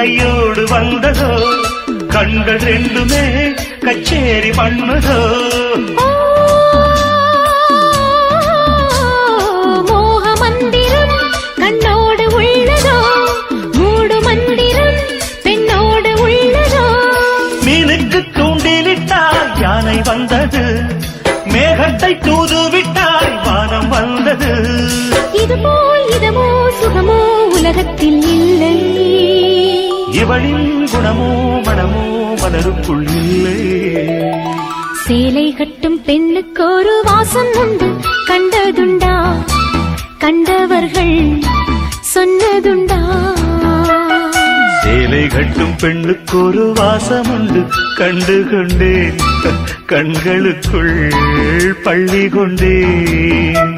கையோடு வந்ததோ கண்கள் ரெண்டுமே கச்சேரி பண்ணதோ மோக மந்திரம் கண்ணோடு உள்ளதோ மூடு மந்திரம் பெண்ணோடு உள்ளதோ மீனுக்கு தூண்டிலிட்டால் யானை வந்தது மேகத்தை தூதுவிட்டால் வானம் வந்தது இதுபோல் இதமோ சுகமோ உலகத்தில் இல்லை இவளின் குணமோ மனமோ மலருக்குள் இல்லை சேலை கட்டும் பெண்ணுக்கு ஒரு வாசம் உண்டு கண்டதுண்டா கண்டவர்கள் சொன்னதுண்டா சேலை கட்டும் பெண்ணுக்கு ஒரு வாசம் உண்டு கண்டு கொண்டேன் கண்களுக்குள் பள்ளி கொண்டேன்